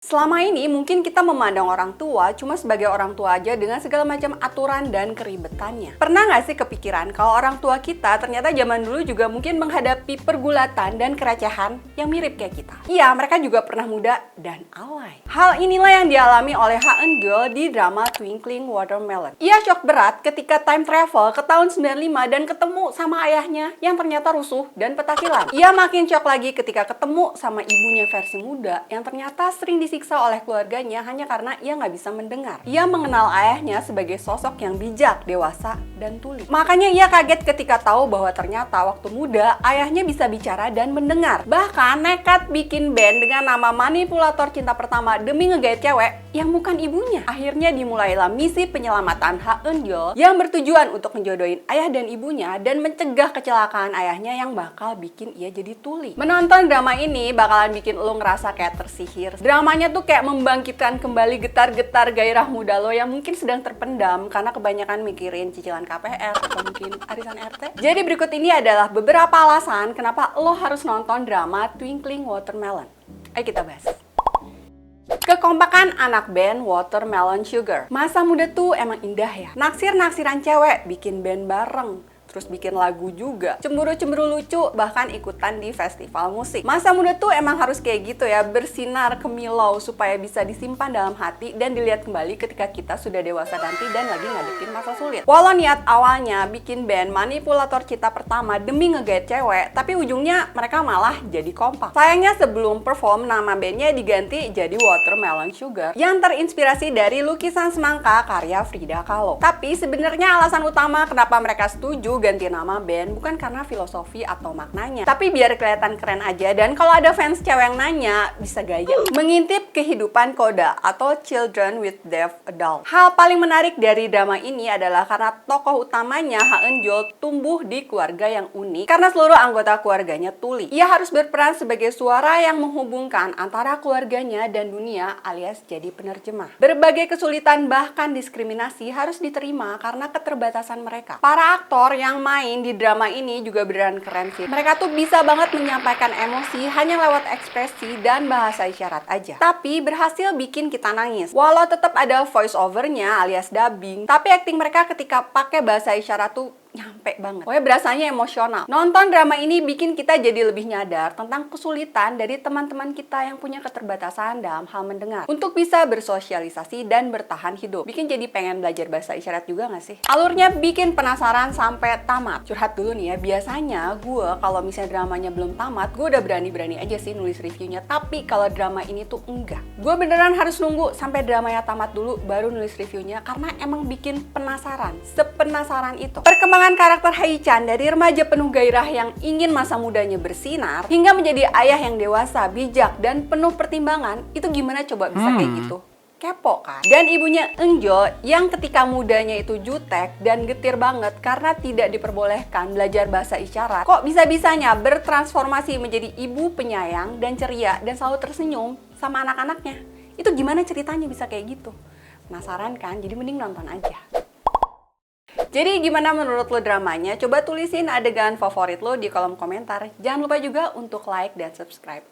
Selama ini mungkin kita memandang orang tua cuma sebagai orang tua aja dengan segala macam aturan dan keribetannya. Pernah nggak sih kepikiran kalau orang tua kita ternyata zaman dulu juga mungkin menghadapi pergulatan dan kerecehan yang mirip kayak kita? Iya, mereka juga pernah muda dan alay. Hal inilah yang dialami oleh Ha Eun-gyeol di drama Twinkling Watermelon. Ia shock berat ketika time travel ke tahun 95 dan ketemu sama ayahnya yang ternyata rusuh dan petakilan. Ia makin shock lagi ketika ketemu sama ibunya versi muda yang ternyata sering disiksa oleh keluarganya hanya karena ia nggak bisa mendengar. Ia mengenal ayahnya sebagai sosok yang bijak, dewasa, dan tuli. Makanya ia kaget ketika tahu bahwa ternyata waktu muda ayahnya bisa bicara dan mendengar. Bahkan nekat bikin band dengan nama Manipulator Cinta Pertama demi ngegait cewek yang bukan ibunya. Akhirnya dimulailah misi penyelamatan Ha Eun-gyeol yang bertujuan untuk menjodohin ayah dan ibunya dan mencegah kecelakaan ayahnya yang bakal bikin ia jadi tuli. Menonton drama ini bakalan bikin lo ngerasa kayak tersihir. Dramanya tuh kayak membangkitkan kembali getar-getar gairah muda lo yang mungkin sedang terpendam karena kebanyakan mikirin cicilan KPR atau mungkin arisan RT. Jadi berikut ini adalah beberapa alasan kenapa lo harus nonton drama Twinkling Watermelon. Ayo kita bahas. Kekompakan anak band Watermelon Sugar. Masa muda tuh emang indah ya. Naksir-naksiran cewek, bikin band bareng, terus bikin lagu juga, cemburu-cemburu lucu, bahkan ikutan di festival musik. Masa muda tuh emang harus kayak gitu ya, bersinar kemilau supaya bisa disimpan dalam hati dan dilihat kembali ketika kita sudah dewasa nanti dan lagi ngadepin masa sulit. Walau niat awalnya bikin band Manipulator Cinta Pertama demi ngegait cewek, tapi ujungnya mereka malah jadi kompak. Sayangnya sebelum perform, nama bandnya diganti jadi Watermelon Sugar yang terinspirasi dari lukisan semangka karya Frida Kahlo. Tapi sebenarnya alasan utama kenapa mereka setuju ganti nama band bukan karena filosofi atau maknanya, tapi biar kelihatan keren aja dan kalau ada fans cewek yang nanya bisa gaya. Mengintip kehidupan Koda atau Children with Deaf Adult. Hal paling menarik dari drama ini adalah karena tokoh utamanya Ha Eun-gyeol tumbuh di keluarga yang unik karena seluruh anggota keluarganya tuli. Ia harus berperan sebagai suara yang menghubungkan antara keluarganya dan dunia alias jadi penerjemah. Berbagai kesulitan bahkan diskriminasi harus diterima karena keterbatasan mereka. Para aktor yang main di drama ini juga beneran keren sih. Mereka tuh bisa banget menyampaikan emosi hanya lewat ekspresi dan bahasa isyarat aja. Tapi berhasil bikin kita nangis. Walau tetap ada voice overnya alias dubbing, tapi acting mereka ketika pakai bahasa isyarat tuh nyampe banget. Pokoknya berasanya emosional. Nonton drama ini bikin kita jadi lebih nyadar tentang kesulitan dari teman-teman kita yang punya keterbatasan dalam hal mendengar untuk bisa bersosialisasi dan bertahan hidup. Bikin jadi pengen belajar bahasa isyarat juga gak sih? Alurnya bikin penasaran sampai tamat. Curhat dulu nih ya, biasanya gue kalau misalnya dramanya belum tamat, gue udah berani-berani aja sih nulis reviewnya. Tapi kalau drama ini tuh enggak. Gue beneran harus nunggu sampai dramanya tamat dulu baru nulis reviewnya karena emang bikin penasaran. Sepenasaran itu. Perkembangan karakter Hae-chan dari remaja penuh gairah yang ingin masa mudanya bersinar hingga menjadi ayah yang dewasa, bijak, dan penuh pertimbangan, itu gimana coba bisa kayak gitu? Kepo kan? Dan ibunya Eun-gyeol yang ketika mudanya itu jutek dan getir banget karena tidak diperbolehkan belajar bahasa isyarat, kok bisa-bisanya bertransformasi menjadi ibu penyayang dan ceria dan selalu tersenyum sama anak-anaknya. Itu gimana ceritanya bisa kayak gitu? Penasaran kan? Jadi mending nonton aja. Jadi gimana menurut lo dramanya? Coba tulisin adegan favorit lo di kolom komentar. Jangan lupa juga untuk like dan subscribe.